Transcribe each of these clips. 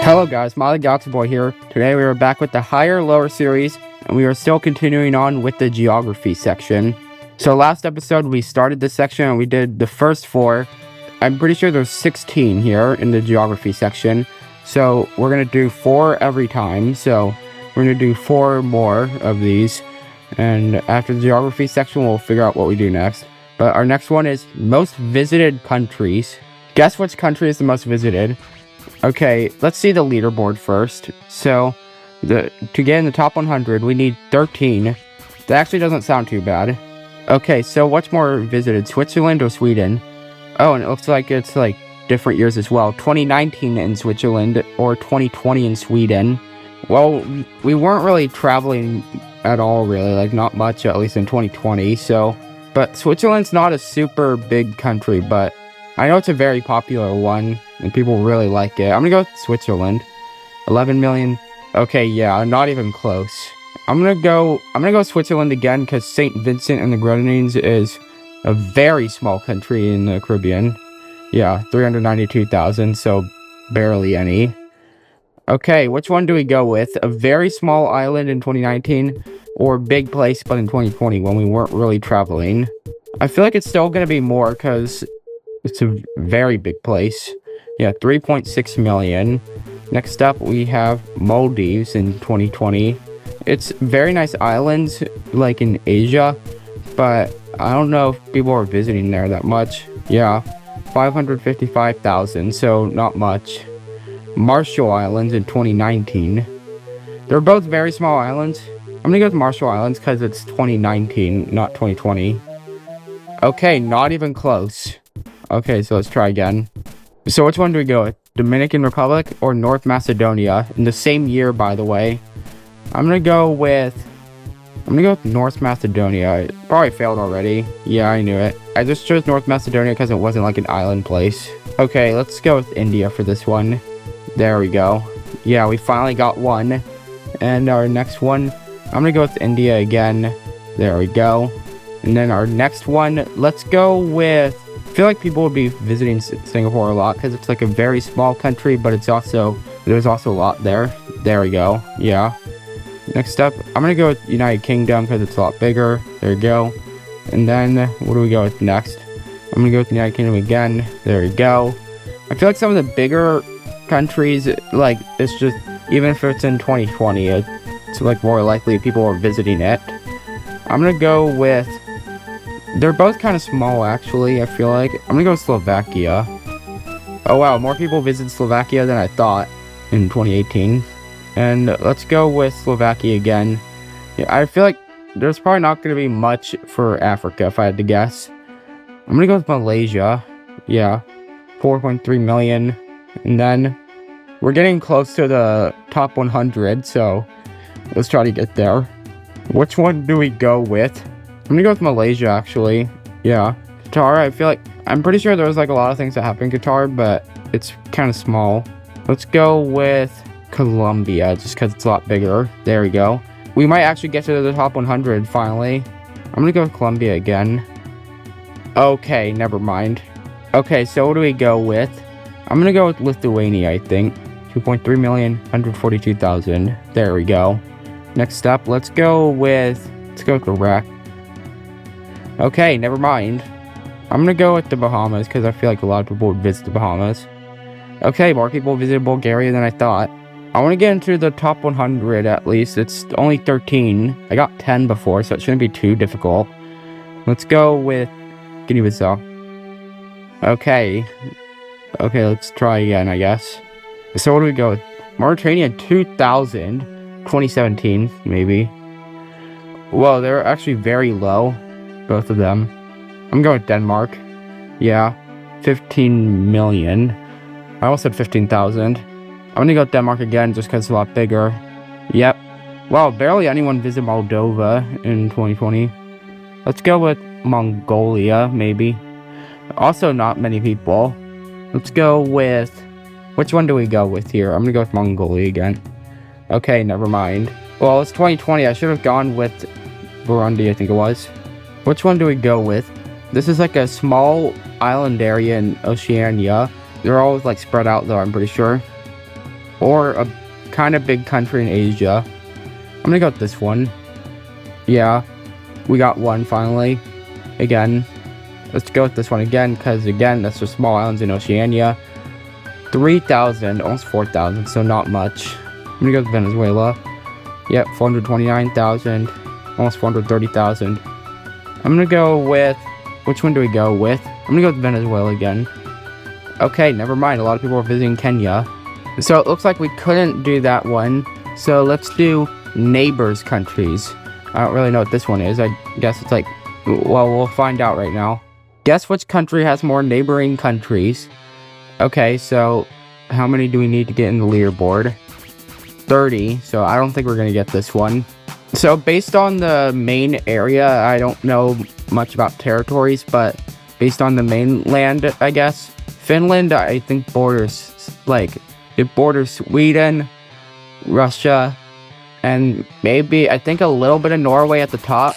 Hello guys, Boy here. Today we are back with the higher lower series, and we are still continuing on with the geography section. So last episode we started this section and we did the first 4. I'm pretty sure there's 16 here in the geography section. So we're going to do 4 every time. So we're going to do 4 more of these. And after the geography section we'll figure out what we do next. But our next one is most visited countries. Guess which country is the most visited? Okay, let's see the leaderboard first. So, to get in the top 100, we need 13. That actually doesn't sound too bad. Okay, so what's more visited, Switzerland or Sweden? Oh, and it looks like it's like different years as well. 2019 in Switzerland or 2020 in Sweden. Well, we weren't really traveling at all, really. Like, not much, at least in 2020, so... But Switzerland's not a super big country, but I know it's a very popular one. And people really like it. I'm gonna go with Switzerland. 11 million. Okay, yeah, not even close. I'm gonna go Switzerland again because St. Vincent and the Grenadines is a very small country in the Caribbean. Yeah, 392,000, so barely any. Okay, which one do we go with? A very small island in 2019 or big place but in 2020 when we weren't really traveling? I feel like it's still gonna be more because it's a very big place. Yeah, 3.6 million. Next up, we have Maldives in 2020. It's very nice islands, like in Asia, but I don't know if people are visiting there that much. Yeah, 555,000, so not much. Marshall Islands in 2019. They're both very small islands. I'm gonna go with Marshall Islands because it's 2019, not 2020. Okay, not even close. Okay, so let's try again. So which one do we go with? Dominican Republic or North Macedonia? In the same year, by the way. I'm gonna go with North Macedonia. It probably failed already. Yeah, I knew it. I just chose North Macedonia because it wasn't like an island place. Okay, let's go with India for this one. There we go. Yeah, we finally got one. And our next one, I'm gonna go with India again. There we go. And then our next one, let's go with... I feel like people would be visiting Singapore a lot because it's like a very small country, but there's also a lot there. There we go. Yeah. Next up, I'm gonna go with United Kingdom because it's a lot bigger. There we go. And then what do we go with next? I'm gonna go with United Kingdom again. There we go. I feel like some of the bigger countries, like it's just even if it's in 2020, it's like more likely people are visiting it. I'm gonna go with... They're both kind of small, actually, I feel like. I'm gonna go with Slovakia. Oh, wow, more people visit Slovakia than I thought in 2018. And let's go with Slovakia again. Yeah, I feel like there's probably not gonna be much for Africa, if I had to guess. I'm gonna go with Malaysia. Yeah, 4.3 million. And then we're getting close to the top 100, so let's try to get there. Which one do we go with? I'm gonna go with Malaysia, actually. Yeah. Qatar, I feel like... I'm pretty sure there's like a lot of things that happen in Qatar, but it's kind of small. Let's go with Colombia, just because it's a lot bigger. There we go. We might actually get to the top 100, finally. I'm gonna go with Colombia again. Okay, never mind. Okay, so what do we go with? I'm gonna go with Lithuania, I think. 2.3 million, 142,000. There we go. Next up, let's go with Iraq. Okay, never mind. I'm gonna go with the Bahamas because I feel like a lot of people would visit the Bahamas. Okay, more people visited Bulgaria than I thought. I want to get into the top 100 at least. It's only 13. I got 10 before, so it shouldn't be too difficult. Let's go with Guinea-Bissau. Okay, let's try again, I guess. So what do we go with? Mauritania 2000, 2017, maybe. Well, they're actually very low. Both of them. I'm going with Denmark. Yeah, 15 million. I almost said 15,000. I'm gonna go with Denmark again just because it's a lot bigger. Yep. Wow, barely anyone visited Moldova in 2020. Let's go with Mongolia, maybe. Also not many people. Let's go with... Which one do we go with here? I'm gonna go with Mongolia again. Okay, never mind. Well, it's 2020. I should have gone with Burundi, I think it was. Which one do we go with? This is like a small island area in Oceania. They're all like spread out though, I'm pretty sure. or a kind of big country in Asia. I'm gonna go with this one. Yeah, we got one finally. Again, let's go with this one again, because again, that's just small islands in Oceania. 3,000, almost 4,000, so not much. I'm gonna go with Venezuela. Yep, 429,000, almost 430,000. I'm gonna go with, which one do we go with? I'm gonna go with Venezuela again. Okay, never mind, a lot of people are visiting Kenya. So it looks like we couldn't do that one. So let's do neighbors countries. I don't really know what this one is. I guess it's like, well, we'll find out right now. Guess which country has more neighboring countries? Okay, so how many do we need to get in the leaderboard? 30, so I don't think we're gonna get this one. So based on the main area, I don't know much about territories, but based on the mainland, I guess, Finland, I think borders, like, it borders Sweden, Russia, and maybe, I think a little bit of Norway at the top,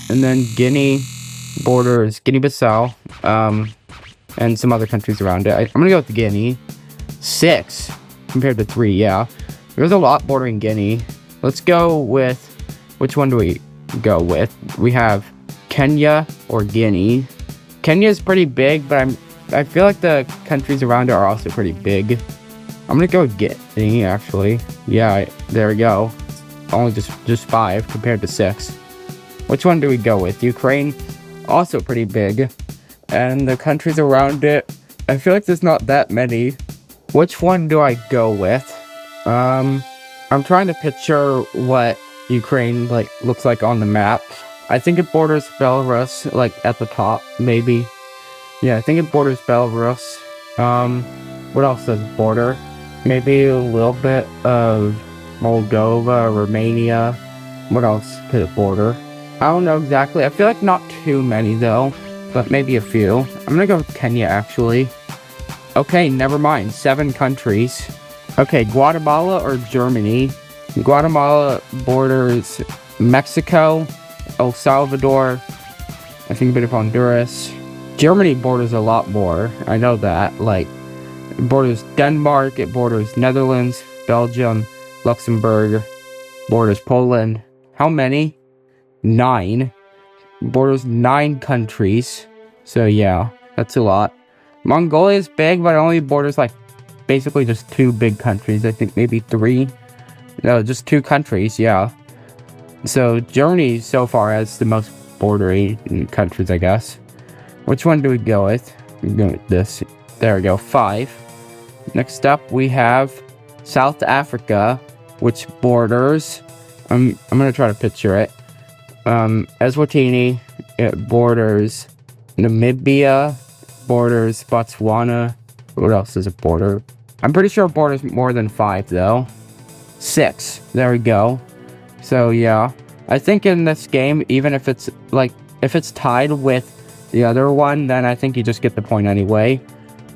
and then Guinea borders Guinea-Bissau, and some other countries around it. I'm gonna go with Guinea. 6 compared to 3, yeah. There's a lot bordering Guinea. Let's go with, which one do we go with? We have Kenya or Guinea. Kenya is pretty big, but I feel like the countries around it are also pretty big. I'm gonna go with Guinea, actually. Yeah, there we go. Only just 5 compared to 6. Which one do we go with? Ukraine, also pretty big. And the countries around it, I feel like there's not that many. Which one do I go with? I'm trying to picture what Ukraine looks like on the map. I think it borders Belarus, at the top, maybe. Yeah, I think it borders Belarus. What else does it border? Maybe a little bit of Moldova, Romania. What else could it border? I don't know exactly. I feel like not too many though, but maybe a few. I'm gonna go with Kenya actually. Okay, never mind. 7 countries. Okay, Guatemala or Germany? Guatemala borders Mexico, El Salvador, I think a bit of Honduras. Germany borders a lot more. I know that. It borders Denmark, it borders Netherlands, Belgium, Luxembourg, borders Poland. How many? 9. Borders 9 countries. So yeah, that's a lot. Mongolia is big, but it only borders basically just 2 big countries. I think maybe 3. No, just 2 countries, yeah. So Germany so far has the most bordering countries, I guess. Which one do we go with? We go with this. There we go, 5. Next up, we have South Africa, which borders. I'm gonna try to picture it. Eswatini. It borders Namibia. Borders Botswana. What else does it border? I'm pretty sure it borders more than 5 though. 6. There we go. So yeah, I think in this game, even if it's tied with the other one, then I think you just get the point anyway.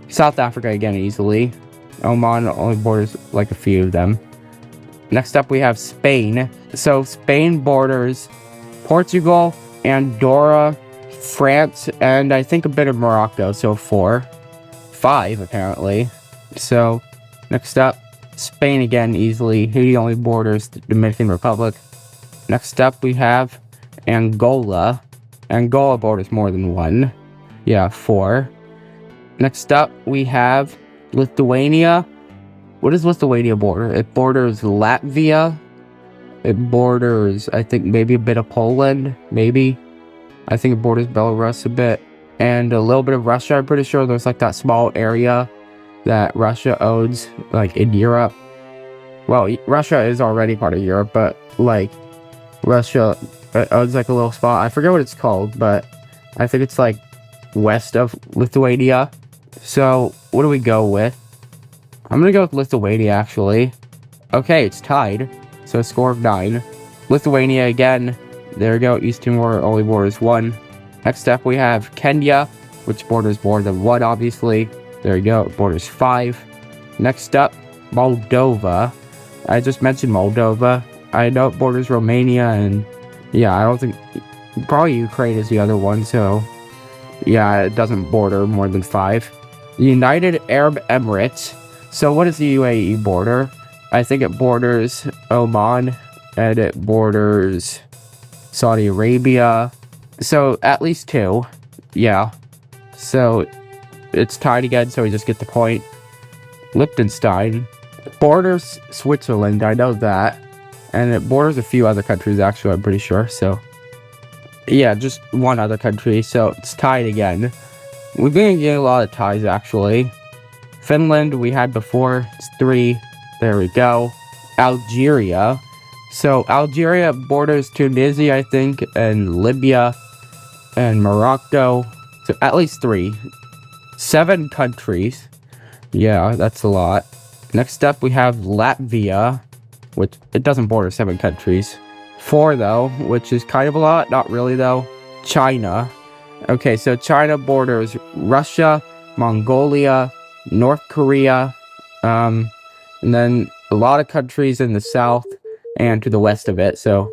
South Africa again easily. Oman only borders a few of them. Next up we have Spain. So Spain borders Portugal, Andorra, France, and I think a bit of Morocco. So 4. 5 apparently. So next up, Spain again easily. Haiti only borders the Dominican Republic. Next up we have Angola. Angola borders more than 1. Yeah, 4. Next up we have Lithuania. What does Lithuania border? It borders Latvia. It borders, I think, maybe a bit of Poland. Maybe. I think it borders Belarus a bit. And a little bit of Russia. I'm pretty sure there's that small area that Russia owns, in Europe. Well, Russia is already part of Europe, but, Russia owns, a little spot. I forget what it's called, but I think it's, west of Lithuania. So, what do we go with? I'm gonna go with Lithuania, actually. Okay, it's tied. So, a score of 9. Lithuania again. There we go. East Timor only borders 1. Next up, we have Kenya, which borders more than 1, obviously. There you go. It borders 5. Next up, Moldova. I just mentioned Moldova. I know it borders Romania, and yeah, I don't think... Probably Ukraine is the other one, so... Yeah, it doesn't border more than 5. The United Arab Emirates. So what is the UAE border? I think it borders Oman, and it borders Saudi Arabia. So at least 2. Yeah. So it's tied again, so we just get the point. Liechtenstein borders Switzerland, I know that. And it borders a few other countries, actually, I'm pretty sure. So, yeah, just one other country. So it's tied again. We've been getting a lot of ties, actually. Finland, we had before. It's 3. There we go. Algeria. So Algeria borders Tunisia, I think, and Libya, and Morocco. So at least 3. 7 countries. Yeah, that's a lot. Next up, we have Latvia, which it doesn't border 7 countries. 4, though, which is kind of a lot. Not really, though. China. Okay, so China borders Russia, Mongolia, North Korea, and then a lot of countries in the south and to the west of it. So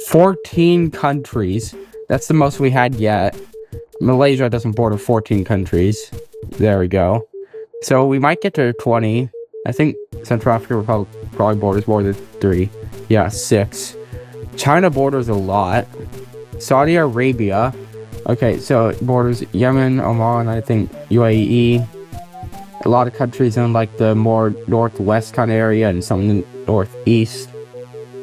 14 countries. That's the most we had yet. Malaysia doesn't border 14 countries. There we go. So we might get to 20. I think Central Africa Republic probably borders more than 3. Yeah, 6. China borders a lot. Saudi Arabia. Okay, so it borders Yemen, Oman, I think UAE. A lot of countries in like the more northwest kind of area and some in the northeast.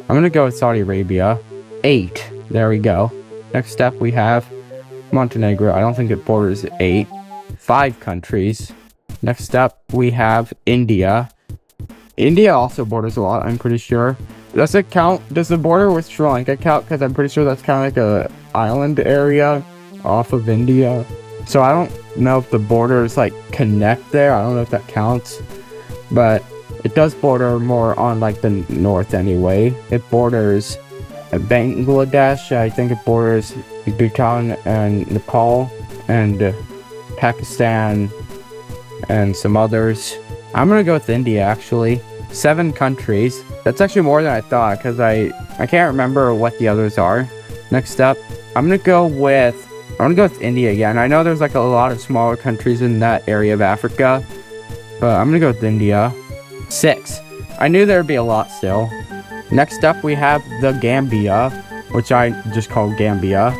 I'm gonna go with Saudi Arabia. 8. There we go. Next step we have Montenegro. I don't think it borders 8. 5 countries. Next up we have India. India also borders a lot, I'm pretty sure. Does it count? Does the border with Sri Lanka count? Because I'm pretty sure that's kind of like a island area off of India. So I don't know if the borders like connect there. I don't know if that counts. But it does border more on like the north anyway. It borders Bangladesh. I think it borders Bhutan and Nepal and Pakistan and some others. I'm gonna go with India actually. 7 countries. That's actually more than I thought because I can't remember what the others are. Next up, I'm gonna go with India again. I know there's like a lot of smaller countries in that area of Africa, but I'm gonna go with India. 6. I knew there'd be a lot still. Next up, we have the Gambia, which I just call Gambia.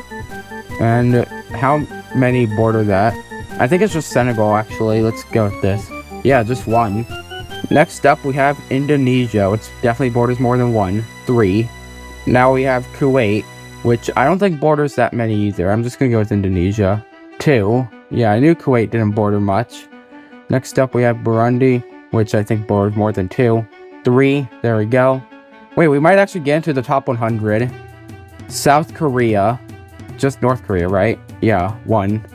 And how many border that? I think it's just Senegal actually. Let's go with this. Yeah, just 1. Next up, we have Indonesia, which definitely borders more than 1. 3. Now we have Kuwait, which I don't think borders that many either. I'm just gonna go with Indonesia. 2. Yeah, I knew Kuwait didn't border much. Next up, we have Burundi, which I think borders more than 2. 3. There we go. Wait, we might actually get into the top 100. South Korea. Just North Korea, right? Yeah, 1.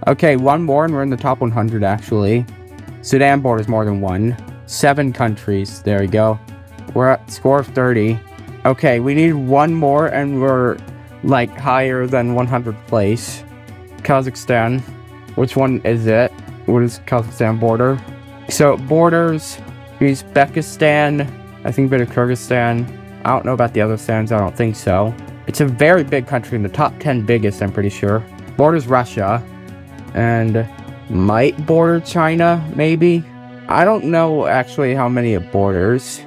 Okay, 1 more and we're in the top 100 actually. Sudan borders more than 1. 7 countries. There we go. We're at score of 30. Okay, we need 1 more and we're like higher than 100th place. Kazakhstan. Which one is it? What does Kazakhstan border? So it borders Uzbekistan, I think a bit of Kyrgyzstan. I don't know about the other stands, I don't think so. It's a very big country, in the top 10 biggest, I'm pretty sure. Borders Russia. And might border China, maybe? I don't know actually how many it borders.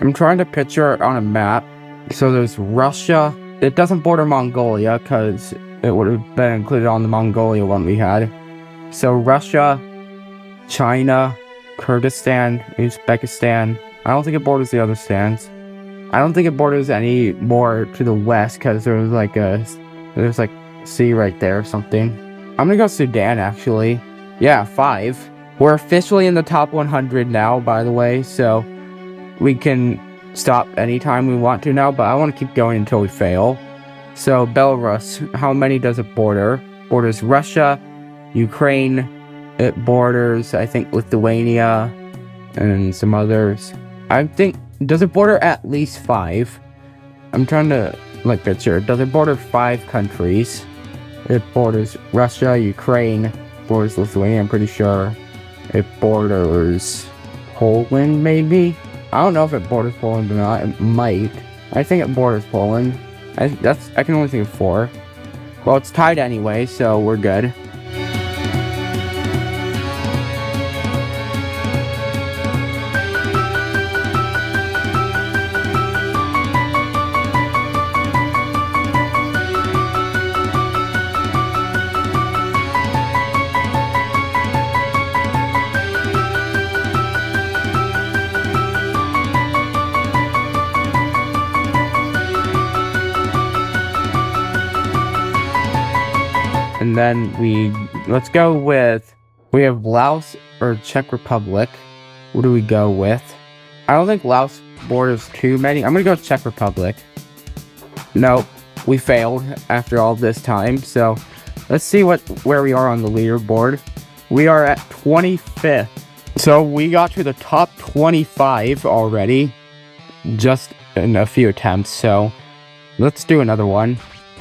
I'm trying to picture it on a map. So there's Russia. It doesn't border Mongolia because it would have been included on the Mongolia one we had. So Russia, China, Kyrgyzstan, Uzbekistan. I don't think it borders the other stands. I don't think it borders any more to the west because there's like sea right there or something. I'm gonna go Sudan actually. Yeah, 5. We're officially in the top 100 now, by the way, so we can stop anytime we want to now, but I want to keep going until we fail. So Belarus, how many does it border? Borders Russia, Ukraine, it borders, I think, Lithuania, and some others. I think, does it border at least 5? I'm trying to, like, picture. Does it border 5 countries? It borders Russia, Ukraine, borders Lithuania, I'm pretty sure. It borders Poland, maybe? I don't know if it borders Poland or not. It might. I think it borders Poland. I can only think of 4. Well, it's tied anyway, so we're good. And then let's go with, we have Laos or Czech Republic. What do we go with? I don't think Laos borders too many. I'm gonna go with Czech Republic. Nope, we failed after all this time. So let's see where we are on the leaderboard. We are at 25th. So we got to the top 25 already, just in a few attempts. So let's do another one.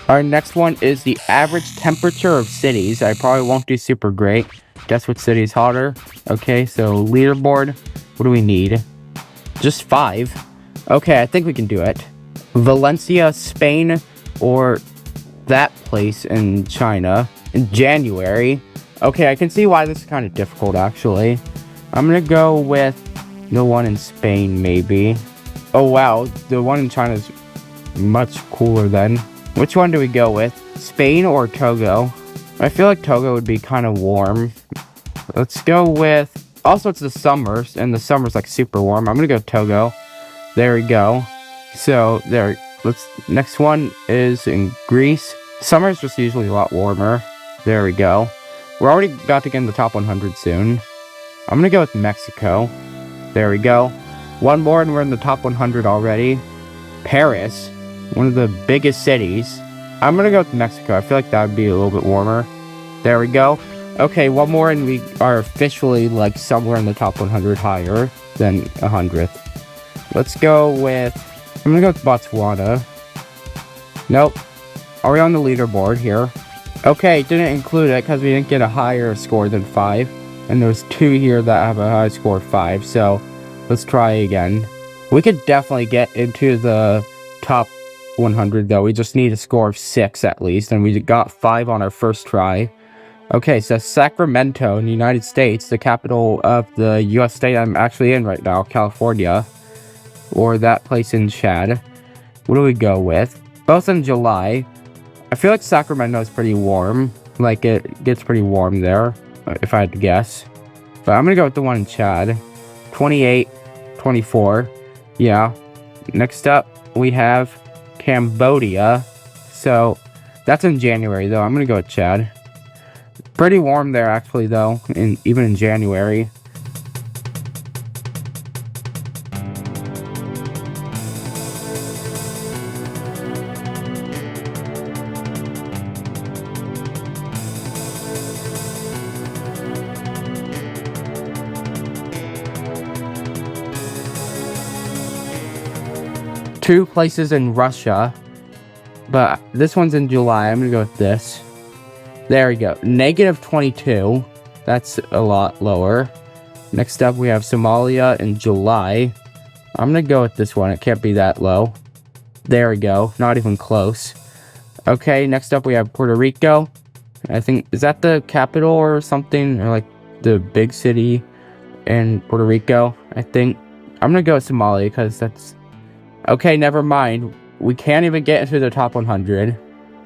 Our next one is the average temperature of cities. I probably won't do super great. Guess what city is hotter? Okay, so leaderboard. What do we need? Just 5. Okay, I think we can do it. Valencia, Spain, or that place in China in January. Okay, I can see why this is kind of difficult, actually. I'm gonna go with the one in Spain, maybe. Oh, wow, the one in China is much cooler then. Which one do we go with? Spain or Togo? I feel like Togo would be kind of warm. Let's go with... Also, it's the summers, and the summer's like super warm. I'm gonna go Togo. There we go. So, there. Next one is in Greece. Summer's just usually a lot warmer. There we go. We're already about to get in the top 100 soon. I'm gonna go with Mexico. There we go. One more and we're in the top 100 already. Paris, one of the biggest cities. I'm gonna go with Mexico. I feel like that would be a little bit warmer. There we go. Okay, one more and we are officially like somewhere in the top 100 higher than 100th. Let's go with... I'm gonna go with Botswana. Nope. Are we on the leaderboard here? Okay, didn't include it because we didn't get a higher score than 5. And there's 2 here that have a high score of 5. So, let's try again. We could definitely get into the top 100 though. We just need a score of 6 at least. And we got 5 on our first try. Okay, so Sacramento in the United States, the capital of the US state I'm actually in right now, California. Or that place in Chad. What do we go with? Both in July. I feel like Sacramento is pretty warm. Like, it gets pretty warm there, if I had to guess. But I'm gonna go with the one in Chad. 28, 24. Yeah. Next up, we have Cambodia. So, that's in January, though. I'm gonna go with Chad. Pretty warm there, actually, though, even in January. Two places in Russia, but this one's in July. I'm gonna go with this. There we go. Negative 22. That's a lot lower. Next up, we have Somalia in July. I'm gonna go with this one. It can't be that low. There we go. Not even close. Okay, next up, we have Puerto Rico. I think, is that the capital or something? Or like the big city in Puerto Rico, I think. I'm gonna go with Somalia because that's... Okay, never mind. We can't even get into the top 100.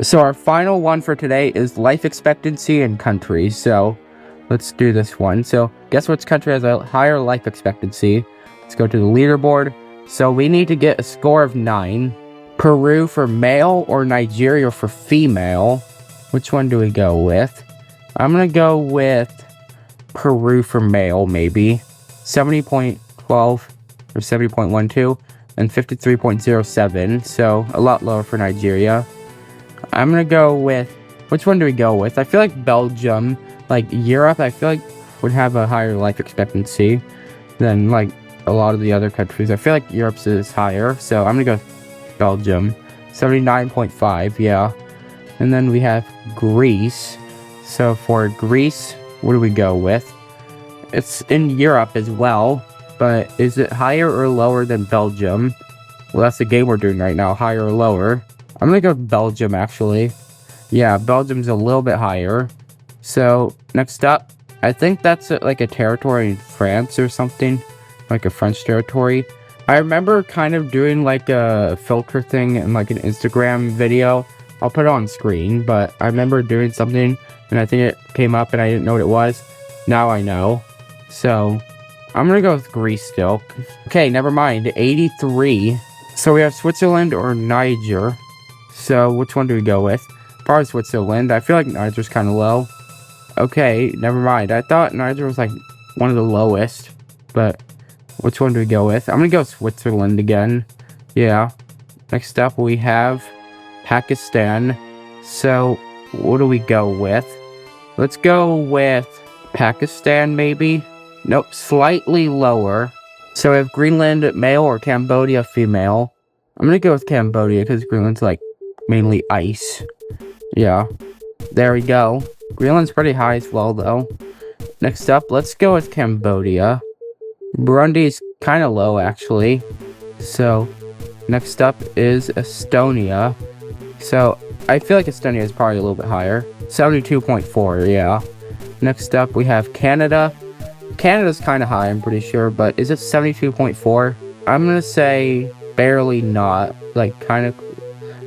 So our final one for today is life expectancy in countries. So let's do this one. So guess which country has a higher life expectancy? Let's go to the leaderboard. So we need to get a score of 9. Peru for male or Nigeria for female? Which one do we go with? I'm going to go with Peru for male, maybe. 70.12 or 70.12. And 53.07, so a lot lower for Nigeria. I'm gonna go with... Which one do we go with? I feel like Belgium, like Europe, I feel like would have a higher life expectancy than like a lot of the other countries. I feel like Europe's is higher, so I'm gonna go with Belgium. 79.5, yeah. And then we have Greece. So for Greece, what do we go with? It's in Europe as well. But is it higher or lower than Belgium? Well, that's the game we're doing right now, higher or lower. I'm gonna go with Belgium, actually. Yeah, Belgium's a little bit higher. So, next up, I think that's like a territory in France or something. Like a French territory. I remember kind of doing like a filter thing in like an Instagram video. I'll put it on screen, but I remember doing something and I think it came up and I didn't know what it was. Now I know. So... I'm gonna go with Greece still. Okay, never mind. 83. So we have Switzerland or Niger. So which one do we go with? Probably Switzerland. I feel like Niger's kind of low. Okay, never mind. I thought Niger was like one of the lowest. But which one do we go with? I'm gonna go Switzerland again. Yeah. Next up we have Pakistan. So what do we go with? Let's go with Pakistan maybe? Nope, slightly lower. So we have Greenland male or Cambodia female. I'm gonna go with Cambodia because Greenland's like mainly ice. Yeah. There we go. Greenland's pretty high as well though. Next up, let's go with Cambodia. Burundi's kind of low actually. So next up is Estonia. So I feel like Estonia is probably a little bit higher. 72.4, yeah. Next up we have Canada. Canada's kind of high, I'm pretty sure, but is it 72.4? I'm gonna say barely not. Like kind of.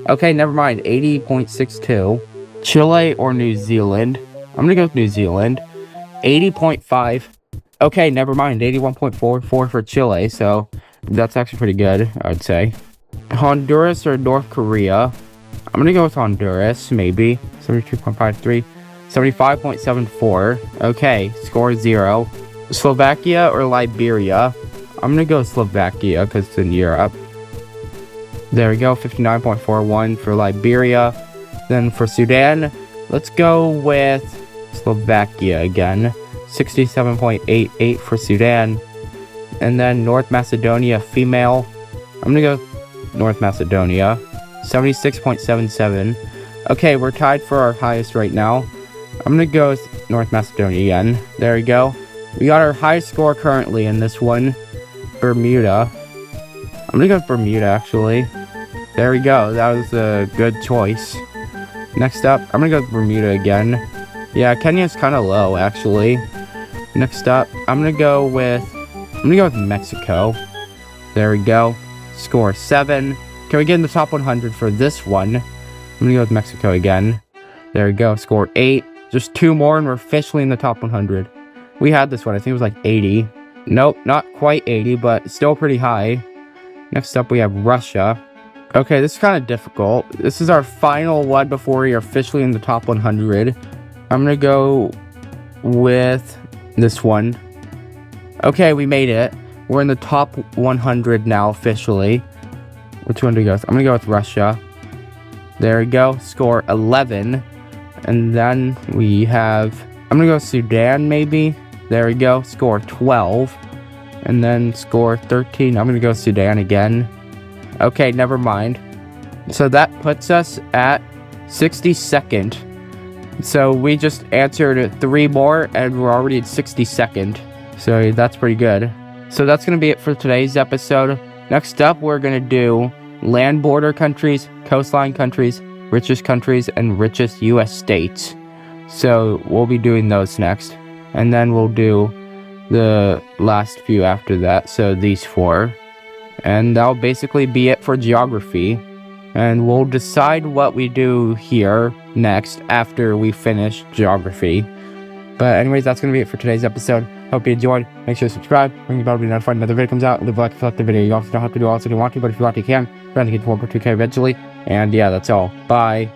Okay, never mind. 80.62. Chile or New Zealand? I'm gonna go with New Zealand. 80.5. Okay, never mind. 81.44 for Chile, so that's actually pretty good, I'd say. Honduras or North Korea? I'm gonna go with Honduras, maybe. 72.53. 75.74. Okay, score 0. Slovakia or Liberia? I'm gonna go Slovakia because it's in Europe. There we go, 59.41 for Liberia. Then for Sudan, let's go with Slovakia again. 67.88 for Sudan. And then North Macedonia female. I'm gonna go North Macedonia. 76.77. Okay, we're tied for our highest right now. I'm gonna go with North Macedonia again. There we go. We got our highest score currently in this one. Bermuda. I'm gonna go with Bermuda actually. There we go. That was a good choice. Next up, I'm gonna go with Bermuda again. Yeah, Kenya's kind of low actually. Next up, I'm gonna go with Mexico. There we go. Score 7. Can we get in the top 100 for this one? I'm gonna go with Mexico again. There we go. Score 8. Just 2 more and we're officially in the top 100. We had this one. I think it was like 80. Nope, not quite 80, but still pretty high. Next up, we have Russia. Okay, this is kind of difficult. This is our final one before we are officially in the top 100. I'm gonna go with this one. Okay, we made it. We're in the top 100 now officially. Which one do we go with? I'm gonna go with Russia. There we go. Score 11. And then we have... I'm gonna go with Sudan maybe. There we go. Score 12. And then score 13. I'm gonna go with Sudan again. Okay, never mind. So that puts us at 62nd. So we just answered 3 more and we're already at 62nd. So that's pretty good. So that's going to be it for today's episode. Next up, we're going to do land border countries, coastline countries, richest countries, and richest US states. So we'll be doing those next. And then we'll do the last few after that. So these 4. And that'll basically be it for geography. And we'll decide what we do here next after we finish geography. But anyways, that's going to be it for today's episode. Hope you enjoyed. Make sure to subscribe. Ring the bell to be notified when another video comes out. Leave a like if you like the video. You also don't have to do all this if you want to, but if you want, you can. We're trying to get to 1.2K eventually. And yeah, that's all. Bye.